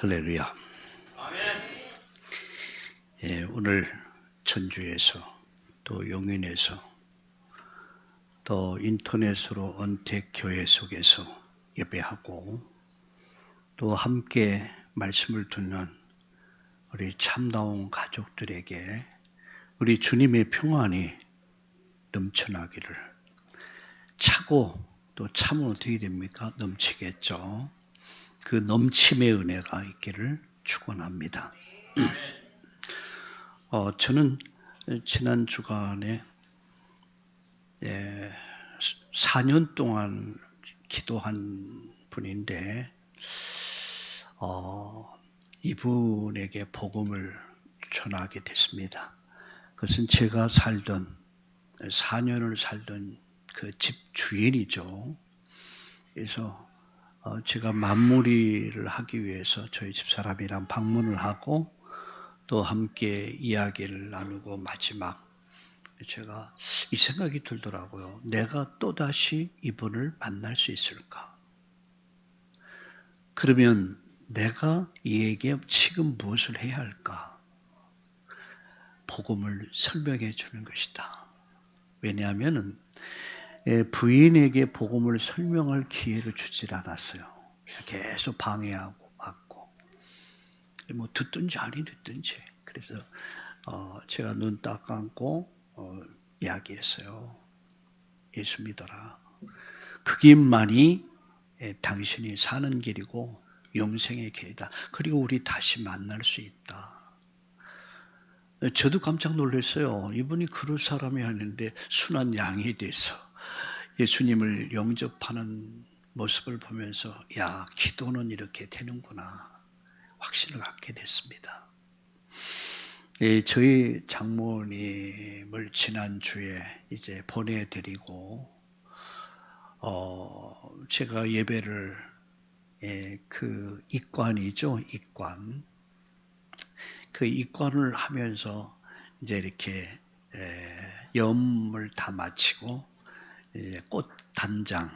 할렐루야. 예, 오늘 전주에서 또 용인에서 또 인터넷으로 언택교회 속에서 예배하고 또 함께 말씀을 듣는 우리 참다운 가족들에게 우리 주님의 평안이 넘쳐나기를, 차고 또 차면 어떻게 됩니까? 넘치겠죠. 그 넘침의 은혜가 있기를 축원합니다. 저는 지난 주간에 4년 동안 기도한 분인데 이분에게 복음을 전하게 됐습니다. 그것은 제가 4년을 살던 그 집 주인이죠. 그래서 제가 마무리를 하기 위해서 저희 집사람이랑 방문을 하고 또 함께 이야기를 나누고 마지막 제가 이 생각이 들더라고요. 내가 또다시 이분을 만날 수 있을까? 그러면 내가 이에게 지금 무엇을 해야 할까? 복음을 설명해 주는 것이다. 왜냐하면 부인에게 복음을 설명할 기회를 주질 않았어요. 계속 방해하고 막고 뭐 듣든지 아니 듣든지. 그래서 제가 눈 딱 감고 이야기했어요. 예수 믿어라. 그 길만이 당신이 사는 길이고 영생의 길이다. 그리고 우리 다시 만날 수 있다. 저도 깜짝 놀랐어요. 이분이 그럴 사람이 아닌데 순한 양이 돼서 예수님을 영접하는 모습을 보면서 야, 기도는 이렇게 되는구나 확신을 갖게 됐습니다. 저희 장모님을 지난주에 이제 보내드리고 제가 예배를 그 입관이죠, 입관. 그 입관을 하면서 이제 이렇게 염을 다 마치고 꽃단장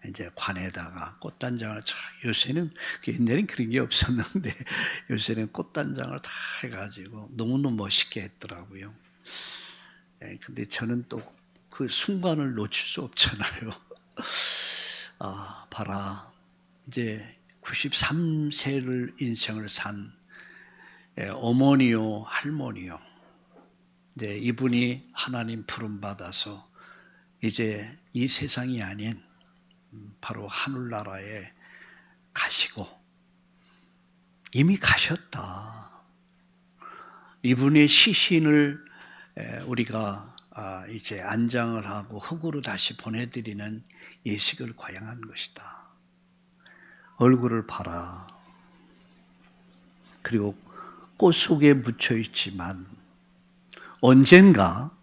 이제 관에다가 꽃단장을 요새는 옛날엔 그런 게 없었는데 요새는 꽃단장을 다 해가지고 너무너무 멋있게 했더라고요. 근데 저는 또 그 순간을 놓칠 수 없잖아요. 봐라, 이제 93세를 인생을 산 어머니요, 할머니요. 이제 이분이 하나님 부름 받아서 이제 이 세상이 아닌 바로 하늘나라에 가시고 이미 가셨다. 이분의 시신을 우리가 이제 안장을 하고 흙으로 다시 보내드리는 예식을 과양한 것이다. 얼굴을 봐라. 그리고 꽃 속에 묻혀 있지만 언젠가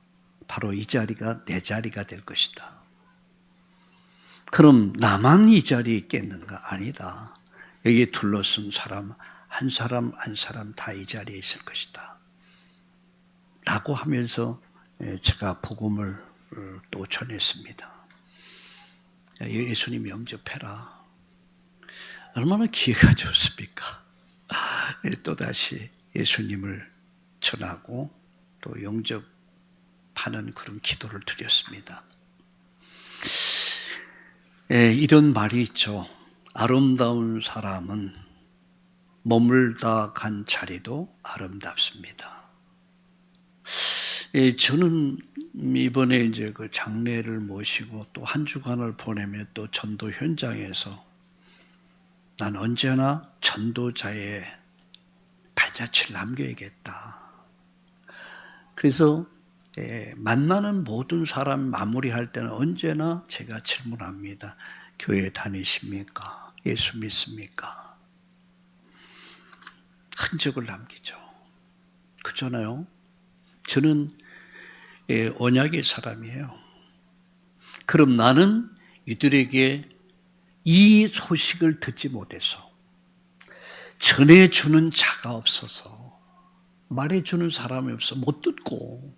바로 이 자리가 내 자리가 될 것이다. 그럼 나만 이 자리에 있겠는가? 아니다. 여기에 둘러쓴 사람 한 사람 한 사람 다 이 자리에 있을 것이다. 라고 하면서 제가 복음을 또 전했습니다. 예수님 영접해라. 얼마나 기회가 좋습니까? 또다시 예수님을 전하고 또 영접하는 그런 기도를 드렸습니다. 이런 말이 있죠. 아름다운 사람은 머물다 간 자리도 아름답습니다. 저는 이번에 이제 그 장례를 모시고 또 한 주간을 보내며 또 전도 현장에서 난 언제나 전도자의 발자취를 남겨야겠다. 그래서 만나는 모든 사람 마무리할 때는 언제나 제가 질문합니다. 교회 다니십니까? 예수 믿습니까? 흔적을 남기죠. 그렇잖아요. 저는 언약의 사람이에요. 그럼 나는 이들에게 이 소식을 듣지 못해서 전해주는 자가 없어서 말해주는 사람이 없어 못 듣고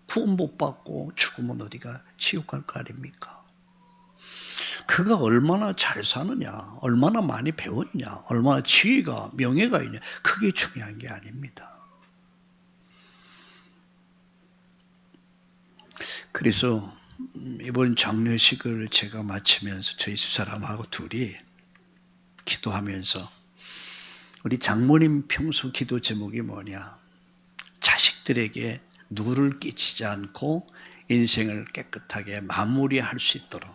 구원 못 받고 죽으면 어디가 지옥 갈 거 아닙니까? 그가 얼마나 잘 사느냐, 얼마나 많이 배웠냐, 얼마나 지위가, 명예가 있냐, 그게 중요한 게 아닙니다. 그래서 이번 장례식을 제가 마치면서 저희 집사람하고 둘이 기도하면서 우리 장모님 평소 기도 제목이 뭐냐? 자식들에게 누를 끼치지 않고 인생을 깨끗하게 마무리할 수 있도록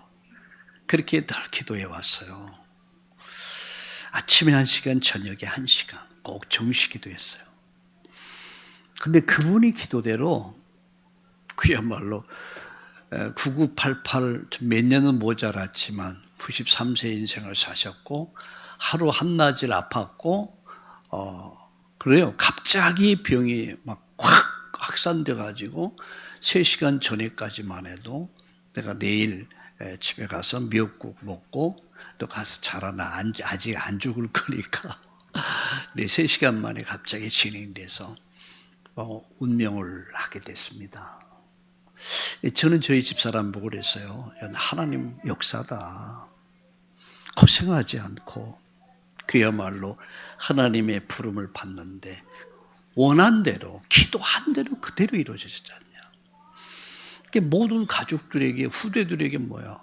그렇게 늘 기도해 왔어요. 아침에 1시간, 저녁에 1시간 꼭 정시 기도했어요. 근데 그분이 기도대로 그야말로 9988 몇 년은 모자랐지만 93세 인생을 사셨고 하루 한낮을 아팠고 그래요. 갑자기 병이 막 확 확산돼 가지고 3시간 전에까지만 해도 내가 내일 집에 가서 미역국 먹고 또 가서 자라나 아직 안 죽을 거니까 3시간 만에 갑자기 진행돼서 운명을 하게 됐습니다. 저는 저희 집사람 보고 그랬어요. 하나님 역사다. 고생하지 않고 그야말로 하나님의 부름을 받는데 원한 대로, 기도한 대로 그대로 이루어지지 않냐. 모든 가족들에게, 후대들에게 뭐야?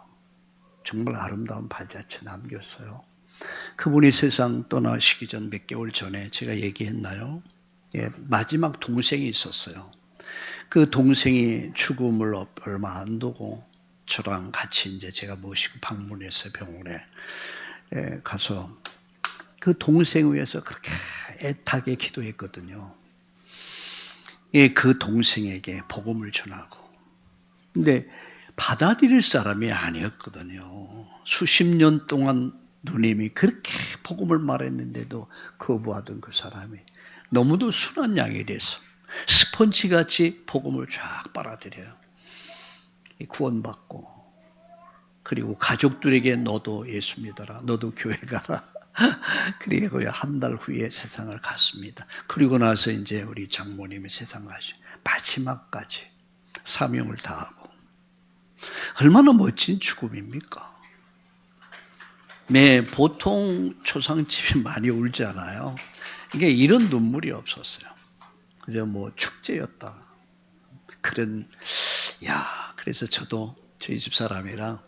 정말 아름다운 발자취 남겼어요. 그분이 세상 떠나시기 전 몇 개월 전에 제가 얘기했나요? 마지막 동생이 있었어요. 그 동생이 죽음을 얼마 안 두고 저랑 같이 이제 제가 모시고 방문했어요. 병원에 가서 그 동생 위해서 그렇게 애타게 기도했거든요. 그 동생에게 복음을 전하고. 근데 받아들일 사람이 아니었거든요. 수십 년 동안 누님이 그렇게 복음을 말했는데도 거부하던 그 사람이 너무도 순한 양이 돼서 스펀지같이 복음을 쫙 빨아들여요. 구원받고 그리고 가족들에게 너도 예수 믿어라. 너도 교회 가라. 그리고 한 달 후에 세상을 갔습니다. 그리고 나서 이제 우리 장모님이 세상을 가시고 마지막까지 사명을 다하고 얼마나 멋진 죽음입니까? 보통 초상집이 많이 울잖아요. 이게 이런 눈물이 없었어요. 그저 축제였다. 그래서 저도 저희 집사람이랑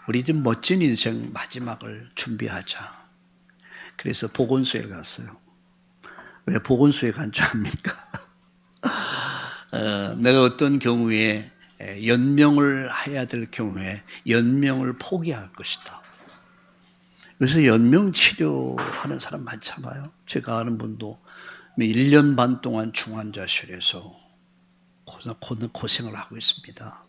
우리 좀 멋진 인생 마지막을 준비하자. 그래서 보건소에 갔어요. 왜 보건소에 간 줄 압니까? 내가 어떤 경우에 연명을 해야 될 경우에 연명을 포기할 것이다. 그래서 연명 치료하는 사람 많잖아요. 제가 아는 분도 1년 반 동안 중환자실에서 고생을 하고 있습니다.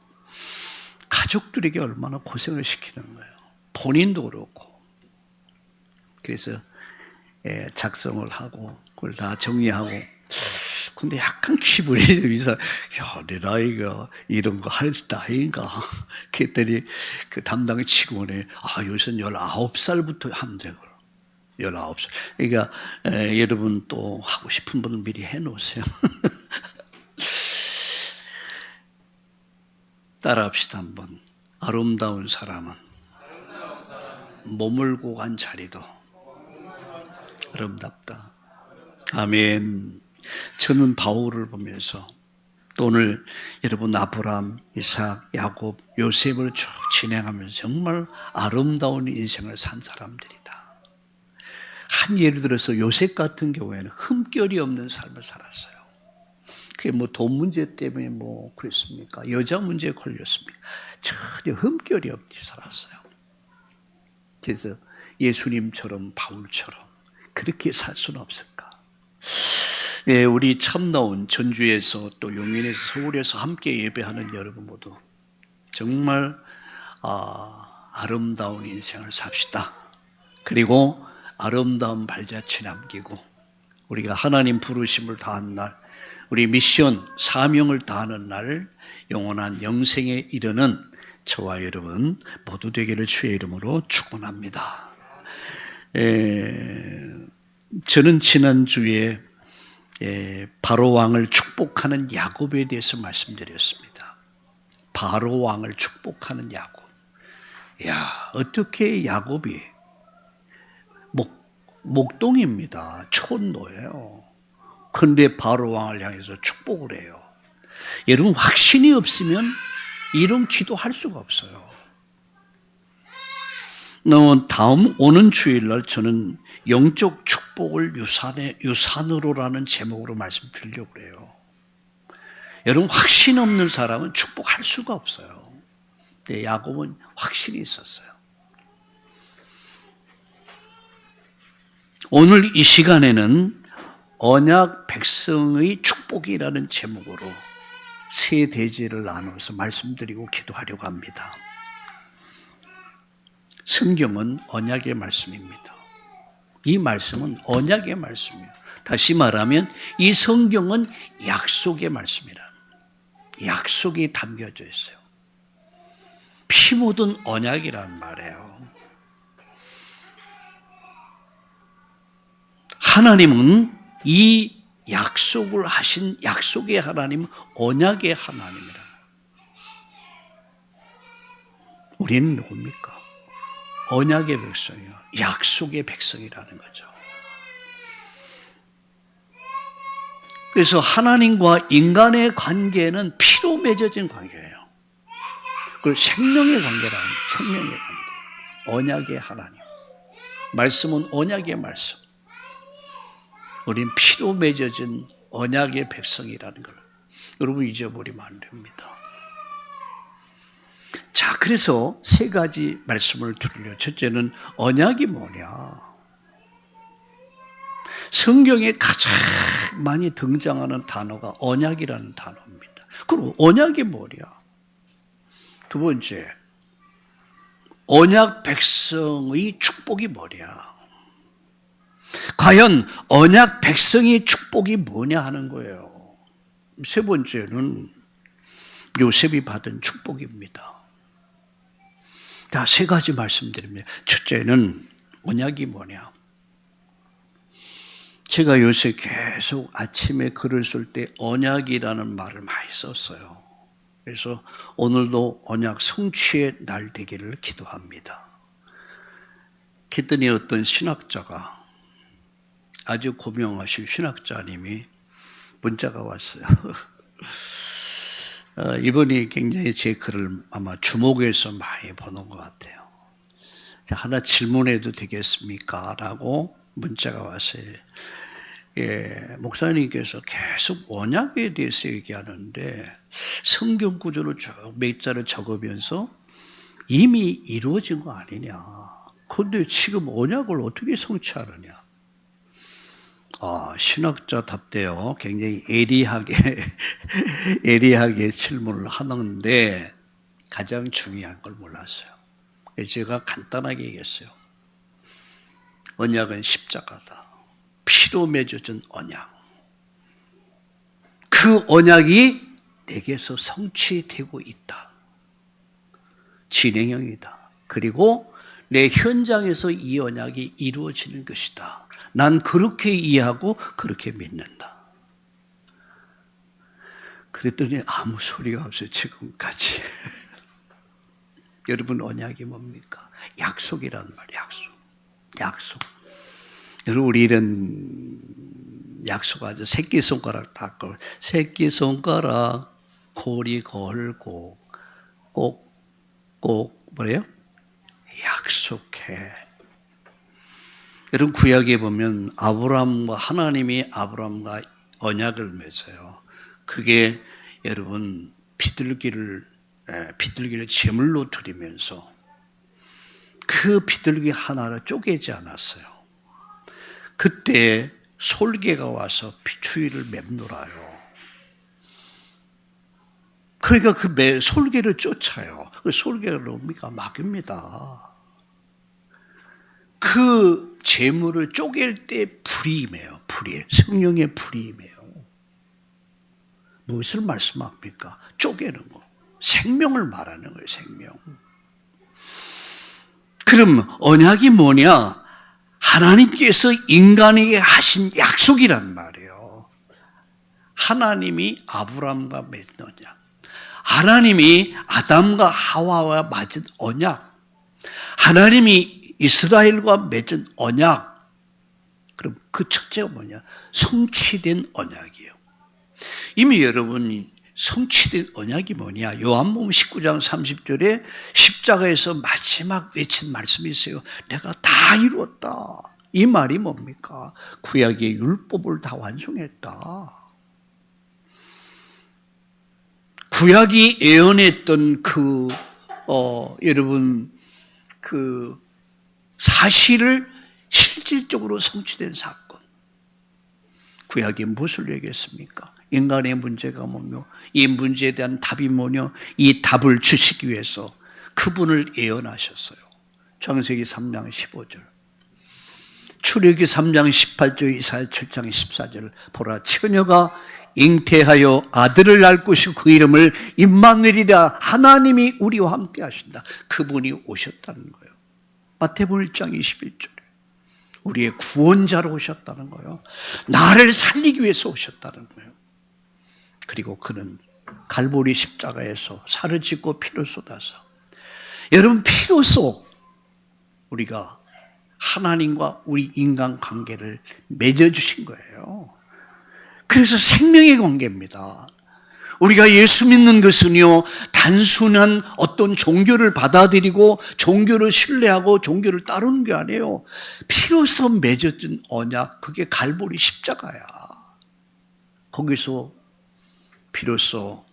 가족들에게 얼마나 고생을 시키는 거예요. 본인도 그렇고. 그래서 작성을 하고 그걸 다 정리하고 근데 약간 기분이 좀 이상. 내 나이가 이런 거 할 나이인가? 그랬더니 그 담당 직원이 요새는 19살부터 하면 되고 19살. 그러니까 여러분 또 하고 싶은 분은 미리 해놓으세요. 따라합시다 한번. 아름다운 사람은 머물고 간 자리도 아름답다. 아멘. 저는 바울을 보면서 또 오늘 여러분 아브라함, 이삭, 야곱, 요셉을 쭉 진행하면서 정말 아름다운 인생을 산 사람들이다. 한 예를 들어서 요셉 같은 경우에는 흠결이 없는 삶을 살았어요. 그게 돈 문제 때문에 그랬습니까? 여자 문제에 걸렸습니까? 전혀 흠결이 없이 살았어요. 그래서 예수님처럼 바울처럼 그렇게 살 수는 없을까? 우리 참나온 전주에서 또 용인에서 서울에서 함께 예배하는 여러분 모두 정말 아름다운 인생을 삽시다. 그리고 아름다운 발자취 남기고 우리가 하나님 부르심을 다한 날, 우리 미션 사명을 다하는 날 영원한 영생에 이르는 저와 여러분 모두 되기를 주의 이름으로 축원합니다. 저는 지난주에 바로 왕을 축복하는 야곱에 대해서 말씀드렸습니다. 바로 왕을 축복하는 야곱. 야, 어떻게 야곱이 목동입니다. 촌노예요. 근데 바로 왕을 향해서 축복을 해요. 여러분, 확신이 없으면 이런 기도할 수가 없어요. 다음 오는 주일날 저는 영적 축복을 유산으로라는 제목으로 말씀드리려고 해요. 여러분, 확신 없는 사람은 축복할 수가 없어요. 근데 야곱은 확신이 있었어요. 오늘 이 시간에는 언약 백성의 축복이라는 제목으로 세 대지를 나눠서 말씀드리고 기도하려고 합니다. 성경은 언약의 말씀입니다. 이 말씀은 언약의 말씀이에요. 다시 말하면 이 성경은 약속의 말씀이라. 약속이 담겨져 있어요. 피 묻은 언약이란 말이에요. 하나님은 이 약속을 하신 약속의 하나님은 언약의 하나님이라. 우리는 누굽니까? 언약의 백성이요. 약속의 백성이라는 거죠. 그래서 하나님과 인간의 관계는 피로 맺어진 관계예요. 그리고 생명의 관계라는 생명의 관계. 언약의 하나님. 말씀은 언약의 말씀. 우린 피로 맺어진 언약의 백성이라는 걸 여러분 잊어버리면 안 됩니다. 자, 그래서 세 가지 말씀을 드리려. 첫째는 언약이 뭐냐? 성경에 가장 많이 등장하는 단어가 언약이라는 단어입니다. 그럼 언약이 뭐냐? 두 번째, 언약 백성의 축복이 뭐냐? 과연 언약 백성의 축복이 뭐냐 하는 거예요. 세 번째는 요셉이 받은 축복입니다. 자, 세 가지 말씀드립니다. 첫째는 언약이 뭐냐? 제가 요새 계속 아침에 글을 쓸 때 언약이라는 말을 많이 썼어요. 그래서 오늘도 언약 성취의 날 되기를 기도합니다. 그랬더니 어떤 신학자가 아주 고명하신 신학자님이 문자가 왔어요. 이분이 굉장히 제 글을 아마 주목해서 많이 보는 것 같아요. 자, 하나 질문해도 되겠습니까? 라고 문자가 왔어요. 예, 목사님께서 계속 언약에 대해서 얘기하는데 성경 구조를 쭉 몇 자를 적으면서 이미 이루어진 거 아니냐. 그런데 지금 언약을 어떻게 성취하느냐. 신학자답대요. 굉장히 예리하게 질문을 하는데 가장 중요한 걸 몰랐어요. 제가 간단하게 얘기했어요. 언약은 십자가다. 피로 맺어진 언약. 그 언약이 내게서 성취되고 있다. 진행형이다. 그리고 내 현장에서 이 언약이 이루어지는 것이다. 난 그렇게 이해하고 그렇게 믿는다. 그랬더니 아무 소리가 없어요. 지금까지. 여러분, 언약이 뭡니까? 약속이란 말이에요. 약속. 여러분, 우리 이런 약속하죠. 새끼손가락 닦고 새끼손가락 고리 걸고 꼭 뭐래요? 약속해. 여러분, 구약에 보면 하나님이 아브라함과 언약을 맺어요. 그게 여러분 비둘기를 제물로 드리면서 그 비둘기 하나를 쪼개지 않았어요. 그때 솔개가 와서 비추위를 맴돌아요. 그러니까 그 솔개를 쫓아요. 그 솔개가 뭡니까? 마귀입니다. 그 재물을 쪼갤 때 불이 임해요. 성령의 불이 임해요. 무엇을 말씀합니까? 쪼개는 거. 생명을 말하는 거예요. 생명. 그럼 언약이 뭐냐? 하나님께서 인간에게 하신 약속이란 말이에요. 하나님이 아브라함과 맺은 언약. 하나님이 아담과 하와와 맺은 언약. 하나님이 이스라엘과 맺은 언약, 그럼 그 첫째가 뭐냐? 성취된 언약이에요. 이미 여러분이 성취된 언약이 뭐냐? 요한복음 19장 30절에 십자가에서 마지막 외친 말씀이 있어요. 내가 다 이루었다. 이 말이 뭡니까? 구약의 율법을 다 완성했다. 구약이 예언했던 여러분, 그 사실을 실질적으로 성취된 사건. 구약이 무엇을 얘기했습니까? 인간의 문제가 뭐며, 이 문제에 대한 답이 뭐냐, 이 답을 주시기 위해서 그분을 예언하셨어요. 창세기 3장 15절. 출애굽기 3장 18절, 이사야 7장 14절. 보라, 처녀가 잉태하여 아들을 낳을 것이고 그 이름을 임마누엘이라, 하나님이 우리와 함께 하신다. 그분이 오셨다는 거예요. 마태복음 1장 21절에 우리의 구원자로 오셨다는 거예요. 나를 살리기 위해서 오셨다는 거예요. 그리고 그는 갈보리 십자가에서 살을 찢고 피를 쏟아서, 여러분, 피로써 우리가 하나님과 우리 인간 관계를 맺어주신 거예요. 그래서 생명의 관계입니다. 우리가 예수 믿는 것은요, 단순한 어떤 종교를 받아들이고 종교를 신뢰하고 종교를 따르는 게 아니에요. 피로써 맺어진 언약, 그게 갈보리 십자가야. 거기서 비로소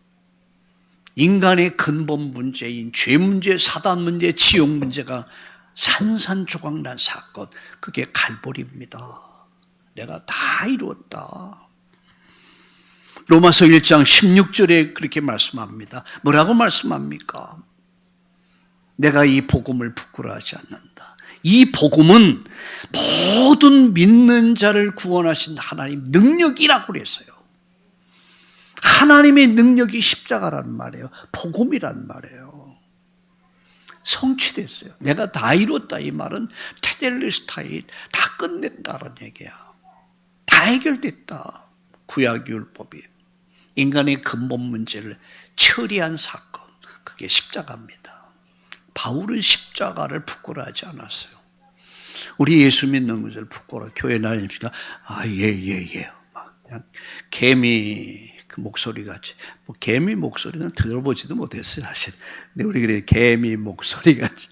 인간의 근본 문제인 죄 문제, 사단 문제, 지옥 문제가 산산조각난 사건, 그게 갈보리입니다. 내가 다 이루었다. 로마서 1장 16절에 그렇게 말씀합니다. 뭐라고 말씀합니까? 내가 이 복음을 부끄러워하지 않는다. 이 복음은 모든 믿는 자를 구원하신 하나님 능력이라고 그랬어요. 하나님의 능력이 십자가란 말이에요. 복음이란 말이에요. 성취됐어요. 내가 다 이뤘다, 이 말은 테텔레스타이, 다 끝냈다는 얘기야. 다 해결됐다. 구약 율법이 인간의 근본 문제를 처리한 사건, 그게 십자가입니다. 바울은 십자가를 부끄러워하지 않았어요. 우리 예수 믿는 것을 부끄러워, 교회 다니니까 막 그냥 개미 그 목소리 같이, 뭐 개미 목소리는 들어보지도 못했어요, 사실. 근데 우리 그래, 개미 목소리 같이.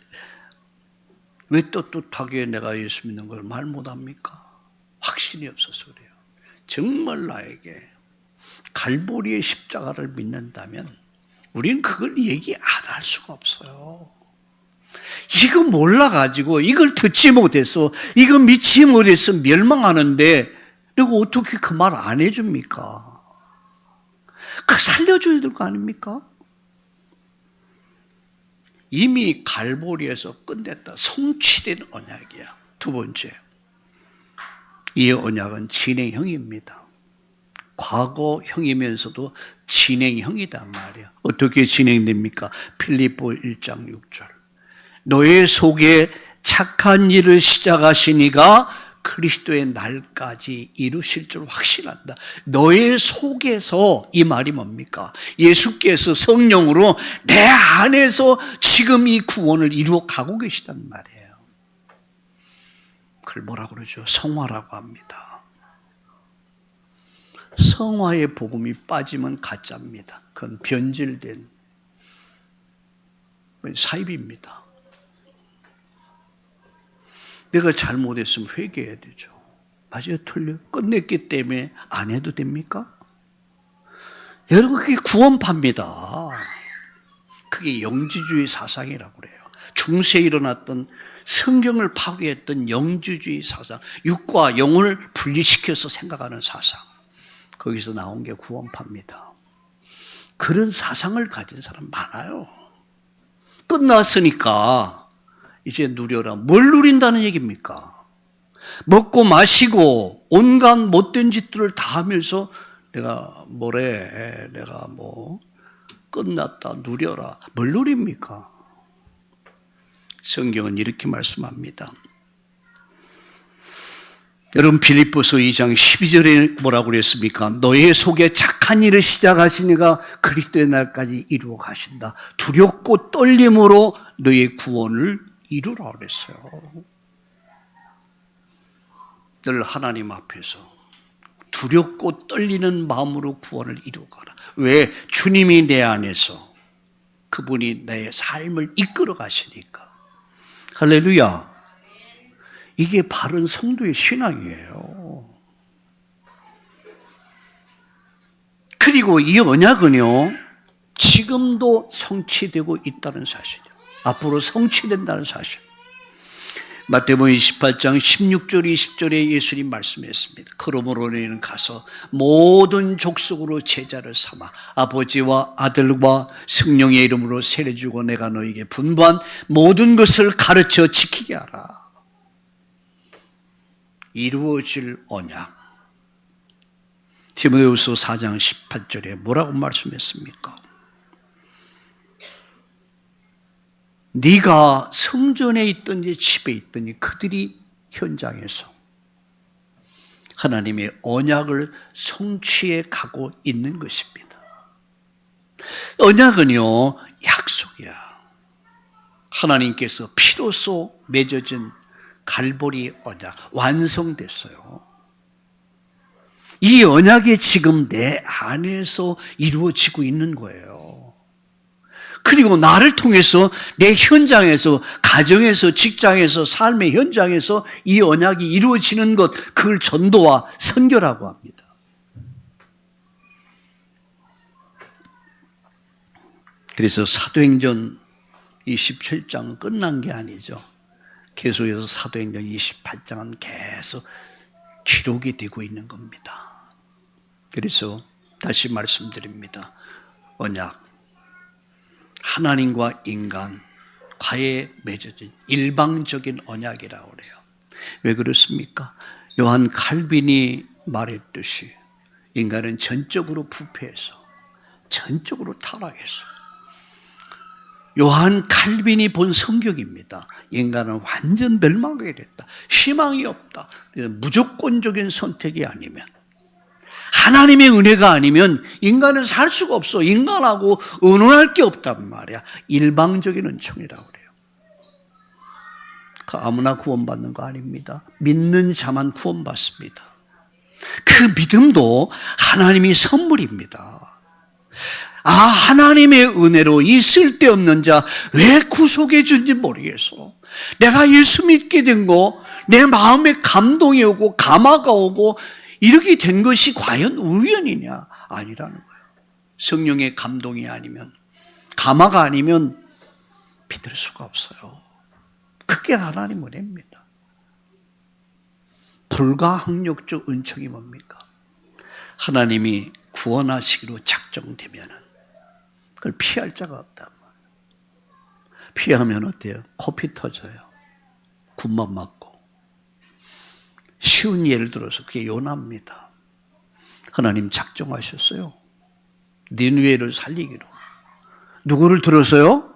왜 떳떳하게 내가 예수 믿는 걸 말 못합니까? 확신이 없어서 그래요. 정말 나에게 갈보리의 십자가를 믿는다면 우리는 그걸 얘기 안 할 수가 없어요. 이거 몰라가지고, 이걸 듣지 못해서, 이거 믿지 못해서 멸망하는데 내가 어떻게 그 말 안 해줍니까? 그 살려줘야 될 거 아닙니까? 이미 갈보리에서 끝냈다. 성취된 언약이야. 두 번째, 이 언약은 진행형입니다. 과거형이면서도 진행형이단 말이에요. 어떻게 진행됩니까? 빌립보 1장 6절. 너의 속에 착한 일을 시작하시니가 그리스도의 날까지 이루실 줄 확신한다. 너의 속에서, 이 말이 뭡니까? 예수께서 성령으로 내 안에서 지금 이 구원을 이루어 가고 계시단 말이에요. 그걸 뭐라고 그러죠? 성화라고 합니다. 성화의 복음이 빠지면 가짜입니다. 그건 변질된 사입입니다. 내가 잘못했으면 회개해야 되죠. 맞아요, 틀려? 끝냈기 때문에 안 해도 됩니까? 여러분, 그게 구원파입니다. 그게 영지주의 사상이라고 그래요. 중세에 일어났던, 성경을 파괴했던 영지주의 사상, 육과 영을 분리시켜서 생각하는 사상, 거기서 나온 게 구원파입니다. 그런 사상을 가진 사람 많아요. 끝났으니까 이제 누려라. 뭘 누린다는 얘기입니까? 먹고 마시고 온갖 못된 짓들을 다 하면서 내가 뭐래, 내가 뭐 끝났다, 누려라. 뭘 누립니까? 성경은 이렇게 말씀합니다. 여러분, 빌립보서 2장 12절에 뭐라고 그랬습니까? 너의 속에 착한 일을 시작하시니가 그리스도의 날까지 이루어 가신다. 두렵고 떨림으로 너의 구원을 이루라 그랬어요. 늘 하나님 앞에서 두렵고 떨리는 마음으로 구원을 이루어가라. 왜? 주님이 내 안에서 그분이 내 삶을 이끌어 가시니까. 할렐루야. 이게 바른 성도의 신앙이에요. 그리고 이 언약은요, 지금도 성취되고 있다는 사실이에요. 앞으로 성취된다는 사실. 마태복음 28장 16절 20절에 예수님 말씀했습니다. 그러므로 너희는 가서 모든 족속으로 제자를 삼아 아버지와 아들과 성령의 이름으로 세례주고 내가 너희에게 분부한 모든 것을 가르쳐 지키게 하라. 이루어질 언약. 디모데후서 4장 18절에 뭐라고 말씀했습니까? 네가 성전에 있든지 집에 있든지 그들이 현장에서 하나님의 언약을 성취해 가고 있는 것입니다. 언약은요, 약속이야. 하나님께서 피로써 맺어진 갈보리 언약 완성됐어요. 이 언약이 지금 내 안에서 이루어지고 있는 거예요. 그리고 나를 통해서 내 현장에서, 가정에서, 직장에서, 삶의 현장에서 이 언약이 이루어지는 것, 그걸 전도와 선교라고 합니다. 그래서 사도행전 27장은 끝난 게 아니죠. 계속해서 사도행전 28장은 계속 기록이 되고 있는 겁니다. 그래서 다시 말씀드립니다. 언약, 하나님과 인간 과에 맺어진 일방적인 언약이라고 그래요. 왜 그렇습니까? 요한 칼빈이 말했듯이 인간은 전적으로 부패해서, 전적으로 타락해서, 요한 칼빈이 본 성경입니다. 인간은 완전 멸망하게 됐다. 희망이 없다. 무조건적인 선택이 아니면, 하나님의 은혜가 아니면 인간은 살 수가 없어. 인간하고 의논할 게 없단 말이야. 일방적인 은총이라고 그래요. 그 아무나 구원받는 거 아닙니다. 믿는 자만 구원받습니다. 그 믿음도 하나님이 선물입니다. 아, 하나님의 은혜로 이 쓸데없는 자 왜 구속해 준지 모르겠어. 내가 예수 믿게 된 거, 내 마음에 감동이 오고 감화가 오고 이렇게 된 것이 과연 우연이냐? 아니라는 거예요. 성령의 감동이 아니면, 감화가 아니면 믿을 수가 없어요. 그게 하나님 은혜입니다. 불가항력적 은총이 뭡니까? 하나님이 구원하시기로 작정되면은 그걸 피할 자가 없단 말이에요. 피하면 어때요? 코피 터져요. 군만 맞고. 쉬운 예를 들어서 그게 요나입니다. 하나님 작정하셨어요. 니느웨를 살리기로. 누구를 들어서요?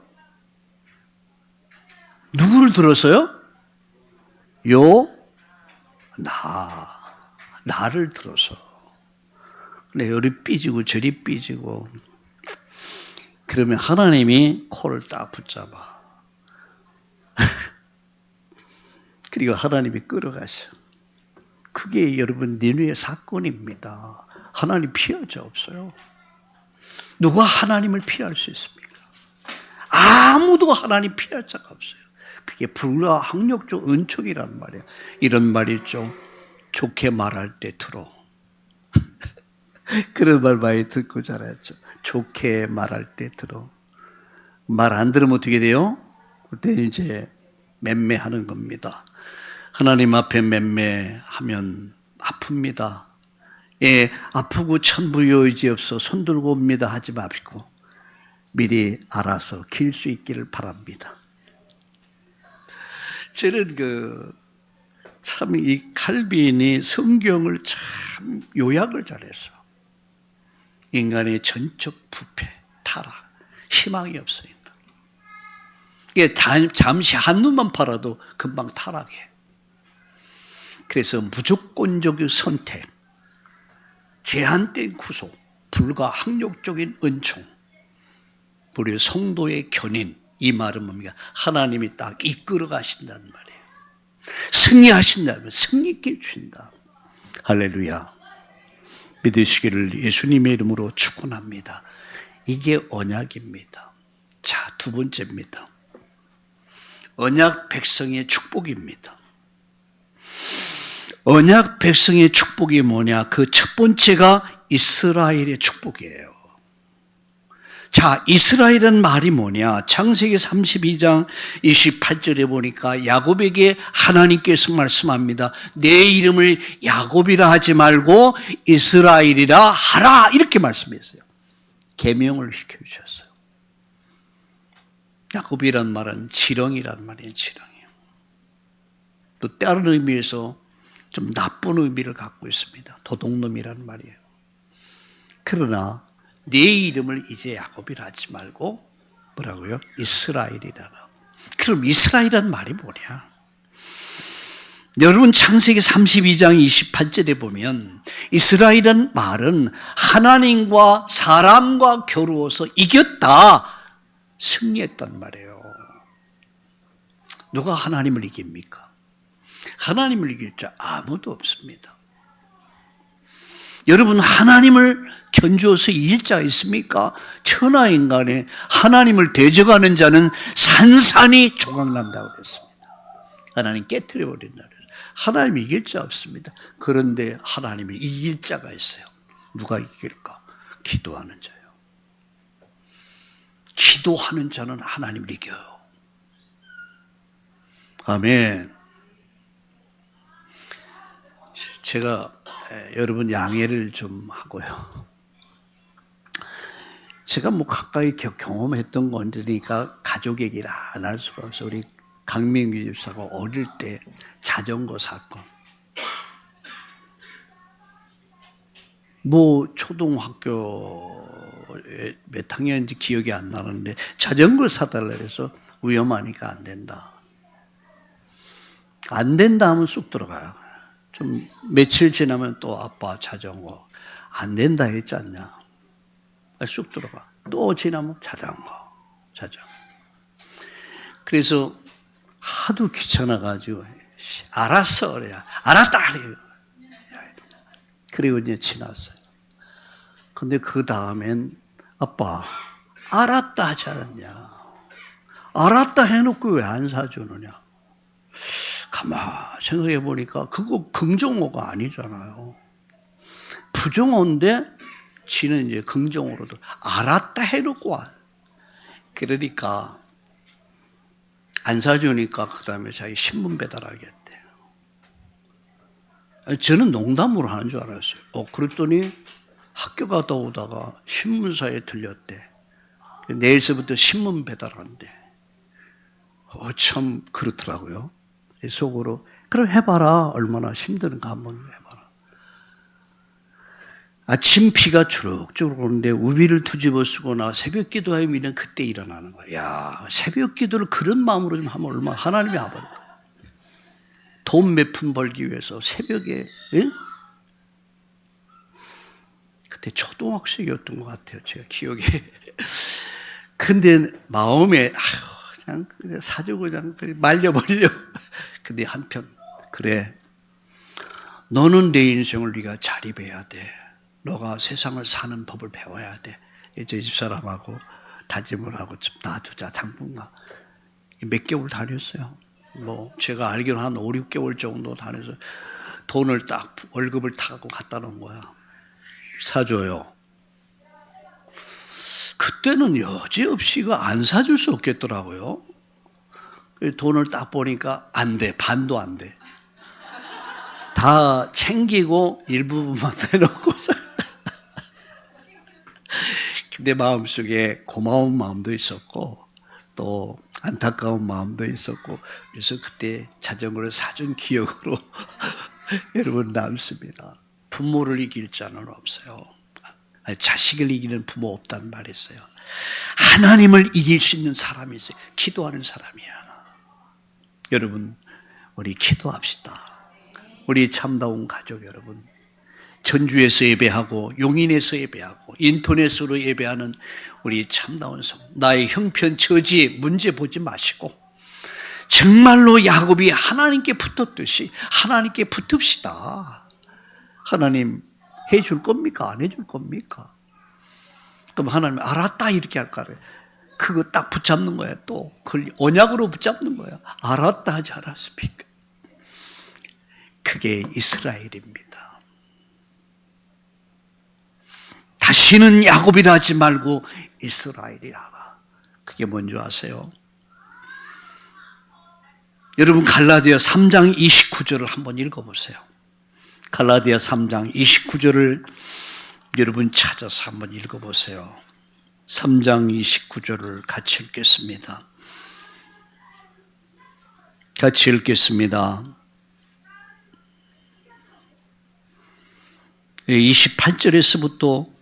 누구를 들어서요? 나를 들어서. 근데 여리 삐지고 저리 삐지고. 그러면 하나님이 코를 딱 붙잡아. 그리고 하나님이 끌어가셔. 그게 여러분 니느웨 사건입니다. 하나님 피할 자 없어요. 누가 하나님을 피할 수 있습니까? 아무도 하나님 피할 자가 없어요. 그게 불가항력적 은총이란 말이에요. 이런 말 있죠. 좋게 말할 때 들어. 그런 말 많이 듣고 자랐죠. 좋게 말할 때 들어. 말 안 들으면 어떻게 돼요? 그때 이제 맴매하는 겁니다. 하나님 앞에 맴매하면 아픕니다. 예, 아프고 천부여의지없어 손들고 옵니다 하지 마시고 미리 알아서 길 수 있기를 바랍니다. 저는 참 이 칼빈이 성경을 참 요약을 잘했어. 인간의 전적 부패, 타락, 희망이 없어요. 이게 잠시 한눈만 팔아도 금방 타락해. 그래서 무조건적인 선택, 제한된 구속, 불가항력적인 은총, 우리 성도의 견인, 이 말은 뭡니까? 하나님이 딱 이끌어 가신다는 말이에요. 승리하신다면 승리길 주신다. 할렐루야. 믿으시기를 예수님의 이름으로 축원합니다. 이게 언약입니다. 자, 두 번째입니다. 언약 백성의 축복입니다. 언약 백성의 축복이 뭐냐? 그 첫 번째가 이스라엘의 축복이에요. 자, 이스라엘은 말이 뭐냐? 창세기 32장 28절에 보니까 야곱에게 하나님께서 말씀합니다. 내 이름을 야곱이라 하지 말고 이스라엘이라 하라, 이렇게 말씀했어요. 계명을 시켜주셨어요. 야곱이란 말은 지렁이란 말이에요. 지렁이. 또 다른 의미에서 좀 나쁜 의미를 갖고 있습니다. 도둑놈이란 말이에요. 그러나 네 이름을 이제 야곱이라 하지 말고 뭐라고요? 이스라엘이라라. 그럼 이스라엘이란 말이 뭐냐? 여러분 창세기 32장 28절에 보면 이스라엘이란 말은 하나님과 사람과 겨루어서 이겼다, 승리했단 말이에요. 누가 하나님을 이깁니까? 하나님을 이길 자 아무도 없습니다. 여러분, 하나님을 견주어서 이길 자가 있습니까? 천하인간에 하나님을 대적하는 자는 산산이 조각난다고 그랬습니다. 하나님 깨트려버린다 그랬어요. 하나님이 이길 자 없습니다. 그런데 하나님을 이길 자가 있어요. 누가 이길까? 기도하는 자예요. 기도하는 자는 하나님을 이겨요. 아멘. 제가 여러분 양해를 좀 하고요. 제가 뭐 가까이 경험했던 건데니까 가족 얘기를 안 할 수가 없어요. 우리 강민규 집사가 어릴 때 자전거 사건. 뭐 초등학교 몇 학년인지 기억이 안 나는데 자전거를 사달라 해서 위험하니까 안 된다. 안 된다 하면 쑥 들어가요. 좀 며칠 지나면 또 아빠 자전거 안 된다 했지 않냐. 쑥 들어가. 또 지나면 자전거. 그래서 하도 귀찮아가지고 알았어 그래야 알았다 그래요. 그리고 이제 지났어요. 근데 그 다음엔 아빠 알았다 하지 않았냐. 알았다 해놓고 왜 안 사주느냐. 가만 생각해 보니까 그거 긍정어가 아니잖아요. 부정어인데 지는 이제 긍정어로도 알았다 해놓고 와. 그러니까 안 사주니까 그 다음에 자기 신문 배달하겠대. 저는 농담으로 하는 줄 알았어요. 그랬더니 학교 갔다 오다가 신문사에 들렸대. 내일서부터 신문 배달한대. 참 그렇더라고요. 속으로 그럼 해봐라. 얼마나 힘드는가 한번 해봐라. 아침 비가 주룩주룩 오는데 우비를 뒤집어 쓰거나 새벽 기도하면 그때 일어나는 거야. 야, 새벽 기도를 그런 마음으로 좀 하면 얼마나 하나님이 아버릴까. 돈 몇 푼 벌기 위해서 새벽에, 예? 그때 초등학생이었던 것 같아요. 제가 기억에. 근데 마음에, 그냥 사주고 그냥 말려버리려. 근데 한편, 그래. 너는 내 인생을 네가 자립해야 돼. 너가 세상을 사는 법을 배워야 돼. 이제 집사람하고 다짐을 하고 좀 놔두자, 당분간. 몇 개월 다녔어요. 뭐, 제가 알기로 한 5, 6개월 정도 다녀서 돈을 딱, 월급을 타고 갖다 놓은 거야. 사줘요. 그때는 여지없이 안 사줄 수 없겠더라고요. 돈을 딱 보니까 안 돼. 반도 안 돼. 다 챙기고 일부분만 내놓고서. 근데 마음속에 고마운 마음도 있었고 또 안타까운 마음도 있었고 그래서 그때 자전거를 사준 기억으로 여러분 남습니다. 부모를 이길 자는 없어요. 자식을 이기는 부모 없다는 말이 있어요. 하나님을 이길 수 있는 사람이 있어요. 기도하는 사람이야. 여러분, 우리 기도합시다. 우리 참다운 가족 여러분, 전주에서 예배하고 용인에서 예배하고 인터넷으로 예배하는 우리 참다운 성, 나의 형편, 처지, 문제 보지 마시고 정말로 야곱이 하나님께 붙었듯이 하나님께 붙읍시다. 하나님 해줄 겁니까? 안 해줄 겁니까? 그럼 하나님 알았다 이렇게 할까요? 그거 딱 붙잡는 거야. 또 그걸 언약으로 붙잡는 거야. 알았다 하지 않았습니까? 그게 이스라엘입니다. 다시는 야곱이라 하지 말고 이스라엘이라 하라. 그게 뭔지 아세요? 여러분 갈라디아 3장 29절을 한번 읽어보세요. 갈라디아 3장 29절을 여러분 찾아서 한번 읽어보세요. 3장 29절을 같이 읽겠습니다. 같이 읽겠습니다. 28절에서부터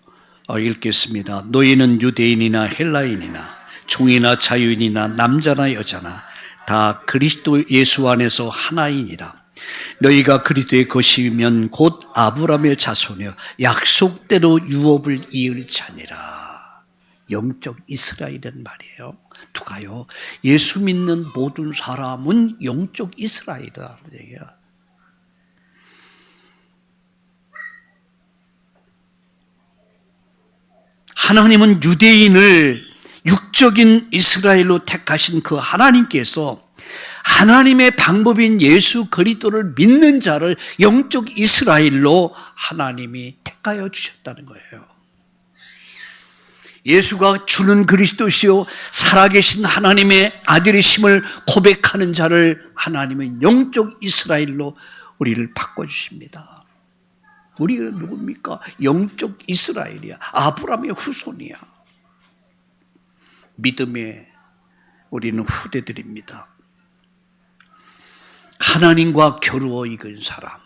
읽겠습니다. 너희는 유대인이나 헬라인이나 종이나 자유인이나 남자나 여자나 다 그리스도 예수 안에서 하나이니라. 너희가 그리스도의 것이면 곧 아브라함의 자손이여 약속대로 유업을 이을 자니라. 영적 이스라엘이란 말이에요. 누가요? 예수 믿는 모든 사람은 영적 이스라엘이라는 얘기야. 하나님은 유대인을 육적인 이스라엘로 택하신 그 하나님께서 하나님의 방법인 예수 그리스도를 믿는 자를 영적 이스라엘로 하나님이 택하여 주셨다는 거예요. 예수가 주는 그리스도시요 살아계신 하나님의 아들이심을 고백하는 자를 하나님은 영적 이스라엘로 우리를 바꿔주십니다. 우리가 누굽니까? 영적 이스라엘이야. 아브라함의 후손이야. 믿음의 우리는 후대들입니다. 하나님과 겨루어 이긴 사람,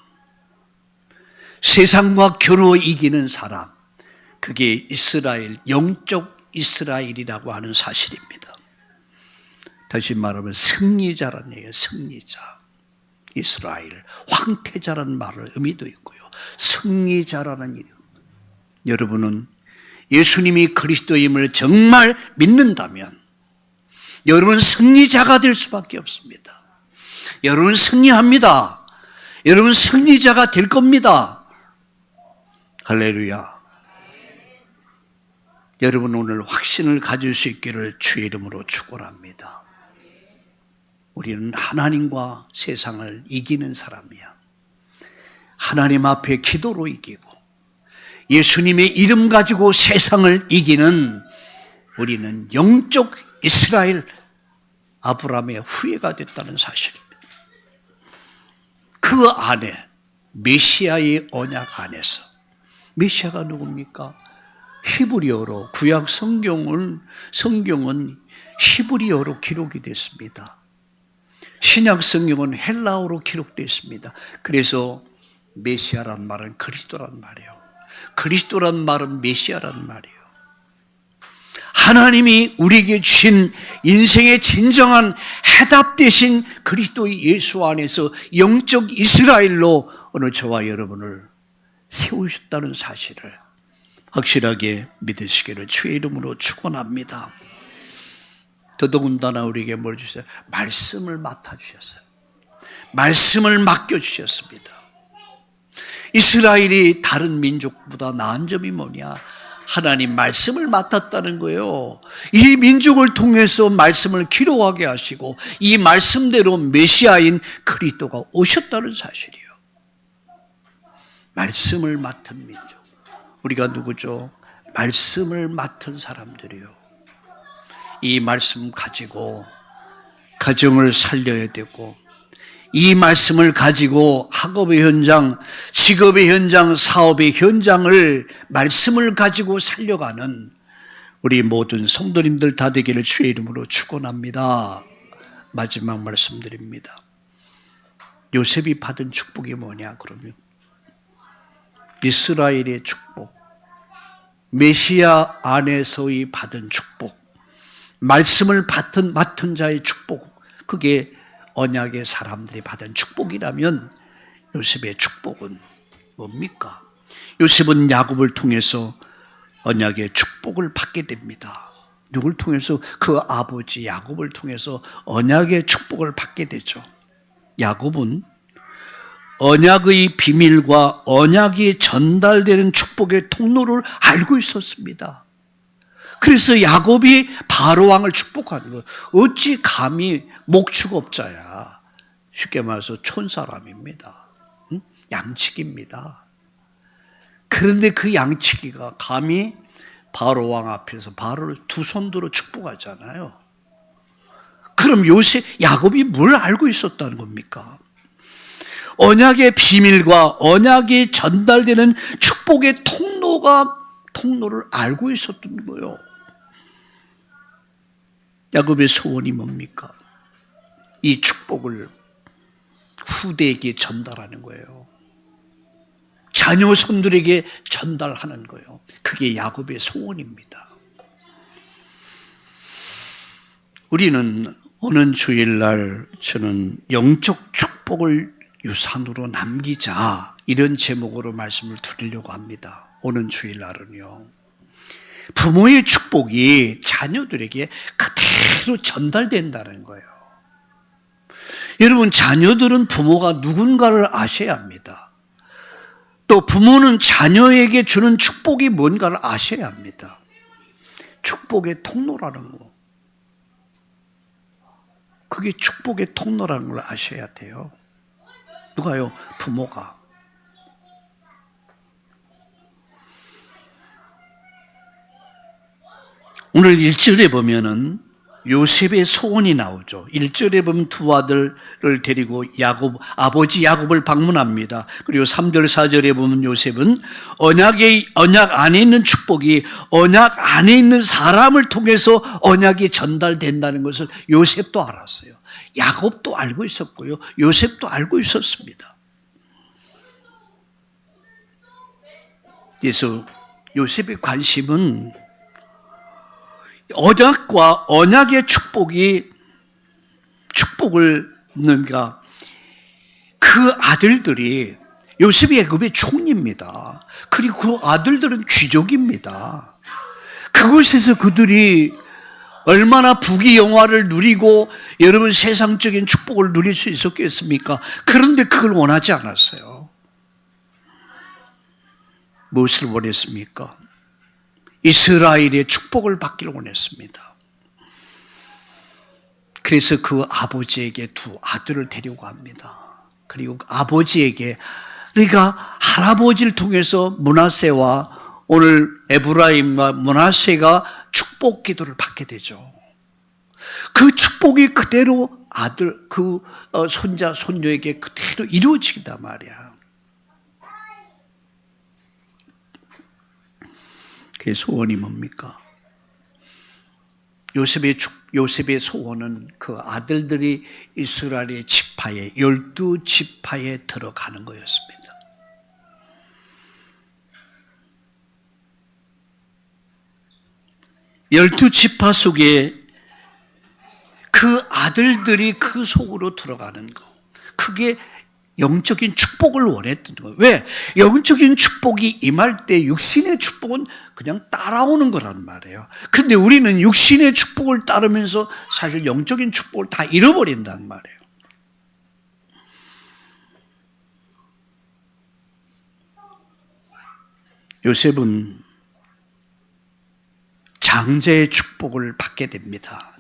세상과 겨루어 이기는 사람, 그게 이스라엘, 영적 이스라엘이라고 하는 사실입니다. 다시 말하면 승리자라는 얘기예요. 승리자. 이스라엘, 황태자라는 말의 의미도 있고요. 승리자라는 이름. 여러분은 예수님이 그리스도임을 정말 믿는다면 여러분 승리자가 될 수밖에 없습니다. 여러분 승리합니다. 여러분 승리자가 될 겁니다. 할렐루야. 여러분 오늘 확신을 가질 수 있기를 주의 이름으로 축원합니다. 우리는 하나님과 세상을 이기는 사람이야. 하나님 앞에 기도로 이기고 예수님의 이름 가지고 세상을 이기는 우리는 영적 이스라엘 아브라함의 후예가 됐다는 사실입니다. 그 안에 메시아의 언약 안에서 메시아가 누굽니까? 히브리어로 구약 성경은 히브리어로 기록이 됐습니다. 신약 성경은 헬라어로 기록됐습니다. 그래서 메시아란 말은 그리스도란 말이에요. 그리스도란 말은 메시아란 말이에요. 하나님이 우리에게 주신 인생의 진정한 해답 되신 그리스도의 예수 안에서 영적 이스라엘로 오늘 저와 여러분을 세우셨다는 사실을 확실하게 믿으시기를 주의 이름으로 축원합니다. 더더군다나 우리에게 뭘 주셨어요? 말씀을 맡아주셨어요. 말씀을 맡겨주셨습니다. 이스라엘이 다른 민족보다 나은 점이 뭐냐? 하나님 말씀을 맡았다는 거예요. 이 민족을 통해서 말씀을 기록하게 하시고 이 말씀대로 메시아인 그리스도가 오셨다는 사실이에요. 말씀을 맡은 민족. 우리가 누구죠? 말씀을 맡은 사람들이요. 이 말씀 가지고 가정을 살려야 되고 이 말씀을 가지고 학업의 현장, 직업의 현장, 사업의 현장을 말씀을 가지고 살려가는 우리 모든 성도님들 다 되기를 주의 이름으로 축원합니다. 마지막 말씀드립니다. 요셉이 받은 축복이 뭐냐 그러면 이스라엘의 축복, 메시아 안에서의 받은 축복, 말씀을 맡은 자의 축복, 그게 언약의 사람들이 받은 축복이라면 요셉의 축복은 뭡니까? 요셉은 야곱을 통해서 언약의 축복을 받게 됩니다. 누굴 통해서? 그 아버지 야곱을 통해서 언약의 축복을 받게 되죠. 야곱은 언약의 비밀과 언약이 전달되는 축복의 통로를 알고 있었습니다. 그래서 야곱이 바로 왕을 축복하는 거예요. 어찌 감히 목축업자야. 쉽게 말해서 촌사람입니다. 양치기입니다. 그런데 그 양치기가 감히 바로 왕 앞에서 바로를 두 손 들어 축복하잖아요. 그럼 야곱이 뭘 알고 있었다는 겁니까? 언약의 비밀과 언약이 전달되는 축복의 통로를 알고 있었던 거예요. 야곱의 소원이 뭡니까? 이 축복을 후대에게 전달하는 거예요. 자녀손들에게 전달하는 거예요. 그게 야곱의 소원입니다. 우리는 오는 주일날 저는 영적 축복을 유산으로 남기자, 이런 제목으로 말씀을 드리려고 합니다. 오는 주일날은요, 부모의 축복이 자녀들에게 그대로 전달된다는 거예요. 여러분, 자녀들은 부모가 누군가를 아셔야 합니다. 또 부모는 자녀에게 주는 축복이 뭔가를 아셔야 합니다. 축복의 통로라는 거. 그게 축복의 통로라는 걸 아셔야 돼요. 누가요? 부모가. 오늘 1절에 보면은 요셉의 소원이 나오죠. 1절에 보면 두 아들을 데리고 아버지 야곱을 방문합니다. 그리고 3절, 4절에 보면 요셉은 언약 안에 있는 축복이 언약 안에 있는 사람을 통해서 언약이 전달된다는 것을 요셉도 알았어요. 야곱도 알고 있었고요. 요셉도 알고 있었습니다. 그래서 요셉의 관심은 언약과 언약의 축복을 그러니까 그 아들들이 요셉이 애굽의 총리입니다. 그리고 그 아들들은 귀족입니다. 그곳에서 그들이 얼마나 부귀영화를 누리고 여러분 세상적인 축복을 누릴 수 있었겠습니까? 그런데 그걸 원하지 않았어요. 무엇을 원했습니까? 이스라엘의 축복을 받기를 원했습니다. 그래서 그 아버지에게 두 아들을 데리고 갑니다. 그리고 아버지에게, 그러니까 할아버지를 통해서 므낫세와 오늘 에브라임과 므낫세가 축복 기도를 받게 되죠. 그 축복이 그대로 손자, 손녀에게 그대로 이루어지기다 말이야. 그 소원이 뭡니까? 요셉의 소원은 그 아들들이 이스라엘의 지파에 12지파에 들어가는 거였습니다. 열두 지파 속에 그 아들들이 그 속으로 들어가는 거, 그게 영적인 축복을 원했던 거예요. 왜? 영적인 축복이 임할 때 육신의 축복은 그냥 따라오는 거란 말이에요. 근데 우리는 육신의 축복을 따르면서 사실 영적인 축복을 다 잃어버린단 말이에요. 요셉은 장자의 축복을 받게 됩니다.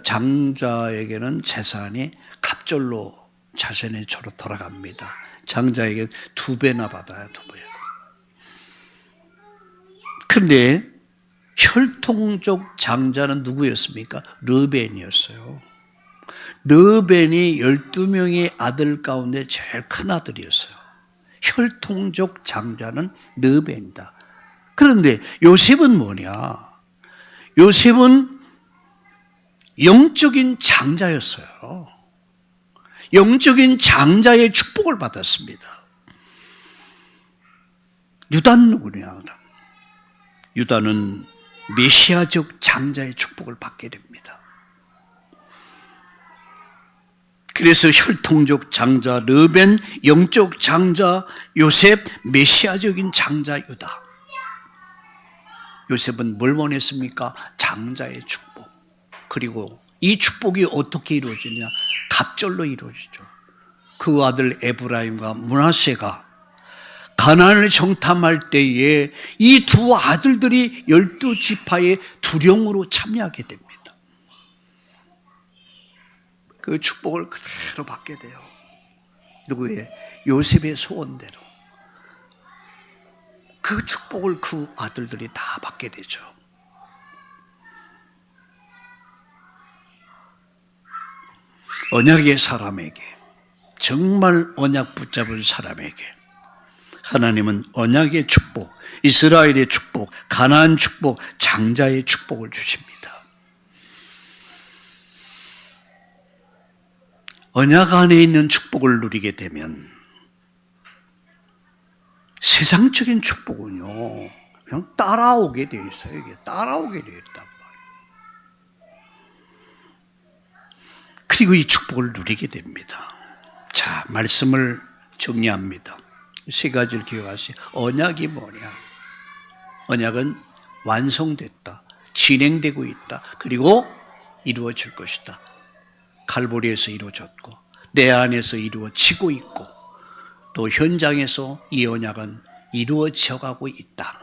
장자에게는 재산이 갑절로 자신의 저로 돌아갑니다. 장자에게 2배나 받아요. 2배. 그런데 혈통적 장자는 누구였습니까? 르벤이었어요. 르벤이 12명의 아들 가운데 제일 큰 아들이었어요. 혈통적 장자는 르벤이다. 그런데 요셉은 뭐냐? 요셉은 영적인 장자였어요. 영적인 장자의 축복을 받았습니다. 유다는 누구냐? 유다는 메시아적 장자의 축복을 받게 됩니다. 그래서 혈통적 장자 르벤, 영적 장자 요셉, 메시아적인 장자 유다. 요셉은 뭘 원했습니까? 장자의 축복. 그리고 이 축복이 어떻게 이루어지냐? 갑절로 이루어지죠. 그 아들 에브라임과 므낫세가 가나안을 정탐할 때에 이 두 아들들이 12지파의 두령으로 참여하게 됩니다. 그 축복을 그대로 받게 돼요. 누구의? 요셉의 소원대로. 그 축복을 그 아들들이 다 받게 되죠. 언약의 사람에게, 정말 언약 붙잡은 사람에게 하나님은 언약의 축복, 이스라엘의 축복, 가나안 축복, 장자의 축복을 주십니다. 언약 안에 있는 축복을 누리게 되면 세상적인 축복은요, 그냥 따라오게 되어 있어요. 이게 따라오게 되어 있단 말이에요. 그리고 이 축복을 누리게 됩니다. 자, 말씀을 정리합니다. 세 가지를 기억하세요. 언약이 뭐냐? 언약은 완성됐다, 진행되고 있다, 그리고 이루어질 것이다. 갈보리에서 이루어졌고 내 안에서 이루어지고 있고 또 현장에서 이 언약은 이루어져 가고 있다.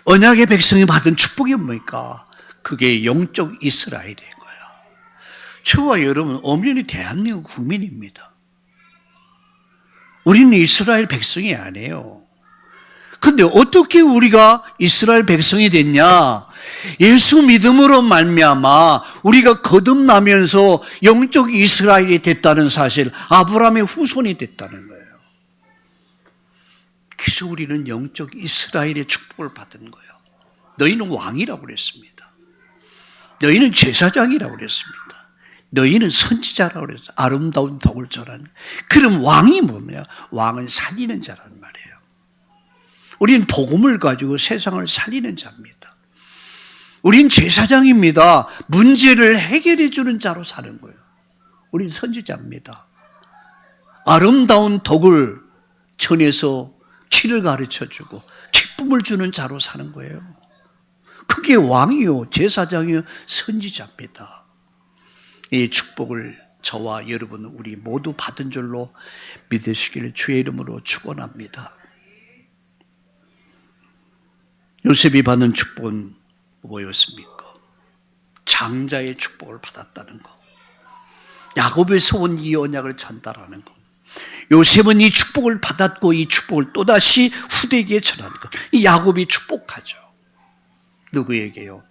언약의 백성이 받은 축복이 뭡니까? 그게 영적 이스라엘인 거예요. 저와 여러분 엄연히 대한민국 국민입니다. 우리는 이스라엘 백성이 아니에요. 근데 어떻게 우리가 이스라엘 백성이 됐냐? 예수 믿음으로 말미암아 우리가 거듭나면서 영적 이스라엘이 됐다는 사실, 아브라함의 후손이 됐다는 거예요. 그래서 우리는 영적 이스라엘의 축복을 받은 거예요. 너희는 왕이라고 그랬습니다. 너희는 제사장이라고 그랬습니다. 너희는 선지자라고 그랬어요. 아름다운 덕을 전하는. 그럼 왕이 뭐냐? 왕은 살리는 자란 말이에요. 우리는 복음을 가지고 세상을 살리는 자입니다. 우린 제사장입니다. 문제를 해결해 주는 자로 사는 거예요. 우린 선지자입니다. 아름다운 덕을 전해서 길을 가르쳐 주고 기쁨을 주는 자로 사는 거예요. 그게 왕이요, 제사장이요, 선지자입니다. 이 축복을 저와 여러분 우리 모두 받은 줄로 믿으시기를 주의 이름으로 축원합니다. 요셉이 받는 축복은 뭐였습니까? 장자의 축복을 받았다는 것. 야곱에서 온 이 언약을 전달하는 것. 요셉은 이 축복을 받았고 이 축복을 또다시 후대에게 전하는 것. 이 야곱이 축복하죠. 누구에게요?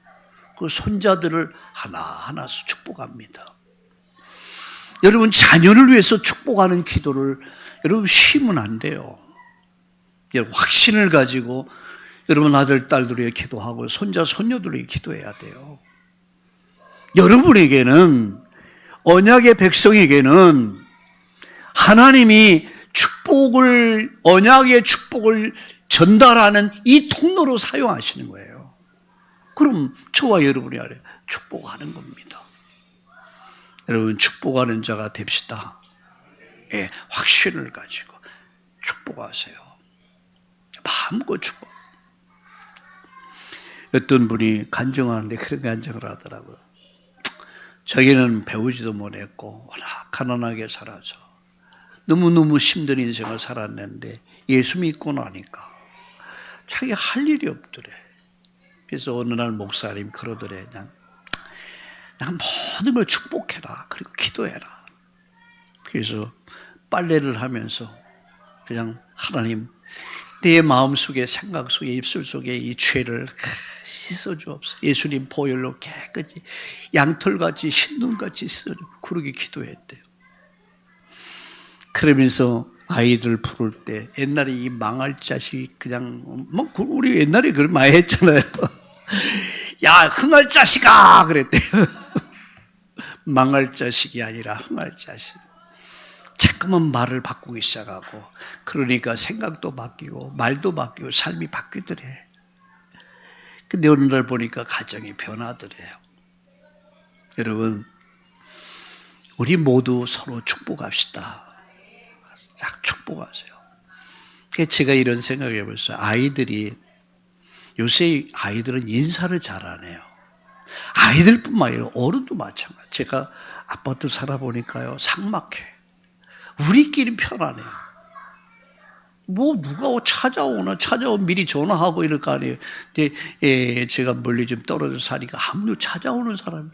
그 손자들을 하나하나 축복합니다. 여러분 자녀를 위해서 축복하는 기도를 여러분 쉬면 안 돼요. 여러분 확신을 가지고 여러분 아들, 딸들에게 기도하고 손자, 손녀들에게 기도해야 돼요. 여러분에게는, 언약의 백성에게는 하나님이 축복을, 언약의 축복을 전달하는 이 통로로 사용하시는 거예요. 그럼 저와 여러분이 아래 축복하는 겁니다. 여러분 축복하는 자가 됩시다. 예, 확신을 가지고 축복하세요. 마음껏 축복. 어떤 분이 간증하는데 그런 간증을 하더라고요. 자기는 배우지도 못했고 워낙 가난하게 살아서 너무너무 힘든 인생을 살았는데 예수 믿고 나니까 자기 할 일이 없더래. 그래서 어느 날 목사님 그러더래. 그냥 모든 걸 축복해라. 그리고 기도해라. 그래서 빨래를 하면서 그냥 하나님, 내 마음속에, 생각 속에, 입술 속에 이 죄를 씻어주옵소서. 예수님 보혈로 깨끗이 양털같이 흰눈같이 씻어줘. 그러게 기도했대요. 그러면서 아이들 부를 때 옛날에 이 망할 자식 그냥 뭐 우리 옛날에 그걸 많이 했잖아요. 야 흥할 자식아 그랬대요. 망할 자식이 아니라 흥할 자식. 자꾸만 말을 바꾸기 시작하고 그러니까 생각도 바뀌고 말도 바뀌고 삶이 바뀌더래. 근데 어느 날 보니까 가정이 변하더래요. 여러분 우리 모두 서로 축복합시다. 딱 축복하세요. 제가 이런 생각을 해봤어요. 아이들이 요새 아이들은 인사를 잘 안 해요. 아이들뿐만 아니라 어른도 마찬가지. 제가 아파트 살아보니까요, 삭막해. 우리끼리 편안해요. 뭐 누가 찾아오면 미리 전화하고 이럴 거 아니에요. 근데 제가 멀리 좀 떨어져 사니까 아무도 찾아오는 사람이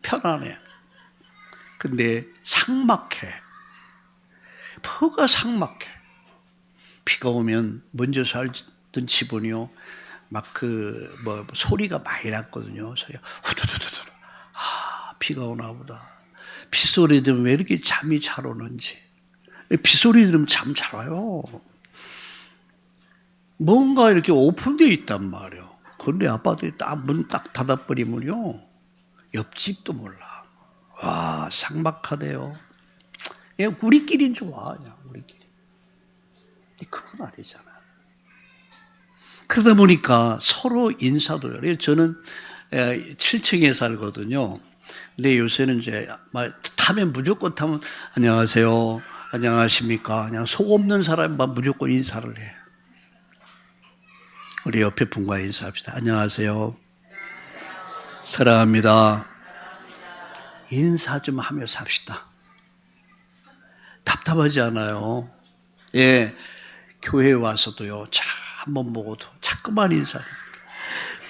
편안해요. 근데 삭막해. 뭐가 삭막해. 비가 오면 먼저 살던 집은요, 막 소리가 많이 났거든요. 소리가 후두두두두. 비가 오나 보다. 빗소리 들으면 왜 이렇게 잠이 잘 오는지. 빗소리 들으면 잠 잘 와요. 뭔가 이렇게 오픈되어 있단 말이에요. 그런데 아파트에 문 딱 닫아버리면요, 옆집도 몰라. 와, 삭막하대요. 우리끼리는 좋아, 그냥 우리끼리. 근데 그건 아니잖아. 그러다 보니까 서로 인사도 해요. 저는 7층에 살거든요. 근데 요새는 이제 무조건 타면 안녕하세요, 안녕하십니까. 그냥 속 없는 사람만 무조건 인사를 해. 우리 옆에 분과 인사합시다. 안녕하세요. 사랑합니다. 인사 좀 하며 삽시다. 답답하지 않아요? 예, 교회에 와서도요, 한번 보고도 자꾸만 인사를.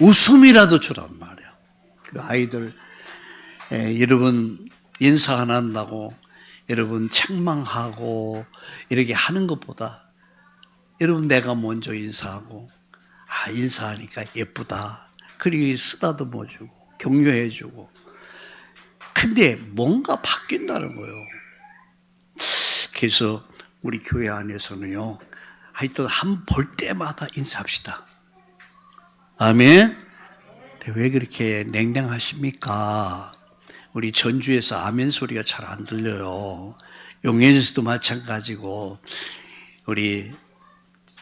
웃음이라도 주란 말이에요. 아이들, 여러분 인사 안 한다고 여러분 책망하고 이렇게 하는 것보다 여러분 내가 먼저 인사하고, 인사하니까 예쁘다. 그리고 쓰다듬어 주고 격려해 주고. 근데 뭔가 바뀐다는 거예요. 그래서 우리 교회 안에서는요, 하여튼 볼 때마다 인사합시다. 아멘. 왜 그렇게 냉랭하십니까? 우리 전주에서 아멘 소리가 잘 안 들려요. 용인에서도 마찬가지고. 우리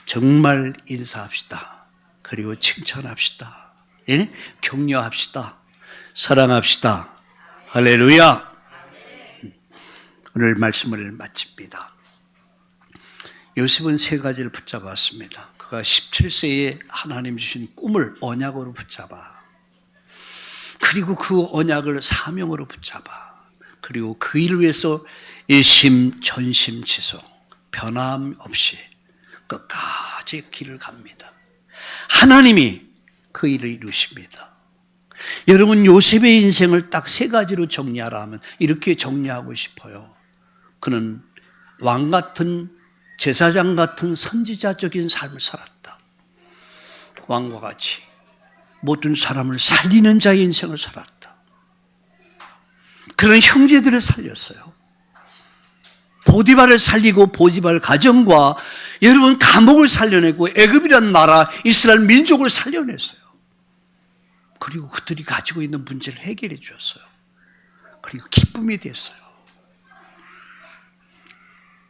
정말 인사합시다. 그리고 칭찬합시다. 예? 격려합시다. 사랑합시다. 할렐루야. 오늘 말씀을 마칩니다. 요셉은 3가지를 붙잡았습니다. 그가 17세에 하나님 주신 꿈을 언약으로 붙잡아. 그리고 그 언약을 사명으로 붙잡아. 그리고 그 일을 위해서 일심전심지속 변함 없이 끝까지 길을 갑니다. 하나님이 그 일을 이루십니다. 여러분, 요셉의 인생을 딱 3가지로 정리하라 하면 이렇게 정리하고 싶어요. 그는 왕 같은, 제사장 같은 선지자적인 삶을 살았다. 왕과 같이 모든 사람을 살리는 자의 인생을 살았다. 그런 형제들을 살렸어요. 보디발을 살리고 보디발 가정과 여러분 감옥을 살려내고 애굽이란 나라, 이스라엘 민족을 살려냈어요. 그리고 그들이 가지고 있는 문제를 해결해 주었어요. 그리고 기쁨이 됐어요.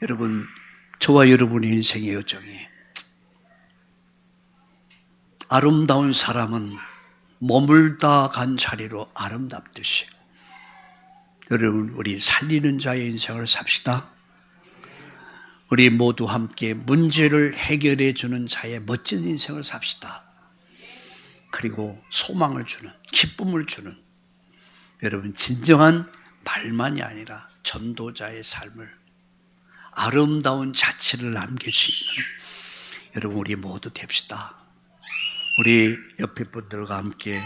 여러분, 저와 여러분의 인생의 여정이 아름다운 사람은 머물다 간 자리로 아름답듯이 여러분, 우리 살리는 자의 인생을 삽시다. 우리 모두 함께 문제를 해결해 주는 자의 멋진 인생을 삽시다. 그리고 소망을 주는, 기쁨을 주는, 여러분 진정한 말만이 아니라 전도자의 삶을, 아름다운 자취를 남길 수 있는 여러분 우리 모두 됩시다. 우리 옆에 분들과 함께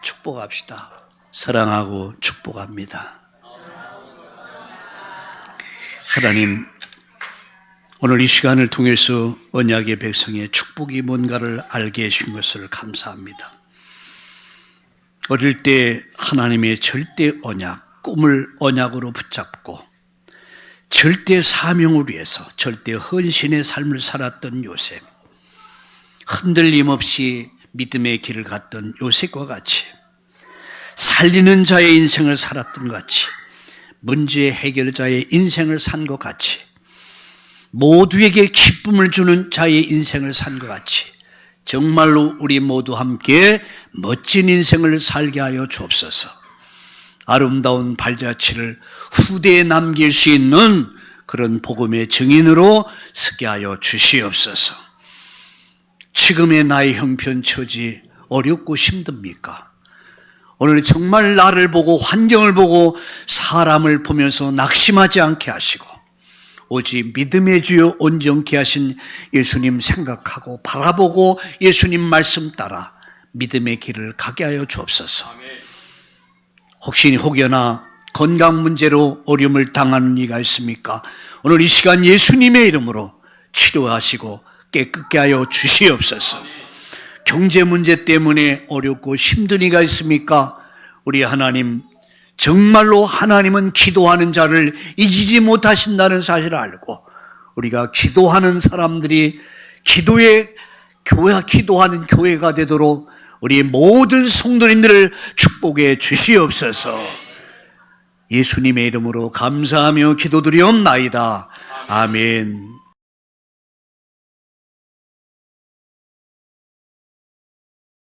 축복합시다. 사랑하고 축복합니다. 하나님, 오늘 이 시간을 통해서 언약의 백성의 축복이 뭔가를 알게 해주신 것을 감사합니다. 어릴 때 하나님의 절대 언약, 꿈을 언약으로 붙잡고 절대 사명을 위해서 절대 헌신의 삶을 살았던 요셉, 흔들림 없이 믿음의 길을 갔던 요셉과 같이, 살리는 자의 인생을 살았던 것 같이, 문제 해결자의 인생을 산 것 같이, 모두에게 기쁨을 주는 자의 인생을 산 것 같이 정말로 우리 모두 함께 멋진 인생을 살게 하여 주옵소서. 아름다운 발자취를 후대에 남길 수 있는 그런 복음의 증인으로 서게 하여 주시옵소서. 지금의 나의 형편처지 어렵고 힘듭니까? 오늘 정말 나를 보고 환경을 보고 사람을 보면서 낙심하지 않게 하시고 오직 믿음의 주요 온전케 하신 예수님 생각하고 바라보고 예수님 말씀 따라 믿음의 길을 가게 하여 주옵소서. 혹여나 건강 문제로 어려움을 당하는 이가 있습니까? 오늘 이 시간 예수님의 이름으로 치료하시고 깨끗게 하여 주시옵소서. 경제 문제 때문에 어렵고 힘든 이가 있습니까? 우리 하나님, 정말로 하나님은 기도하는 자를 이기지 못하신다는 사실을 알고 우리가 기도하는 사람들이 기도하는 교회가 되도록 우리 모든 성도님들을 축복해 주시옵소서. 예수님의 이름으로 감사하며 기도드리옵나이다. 아멘.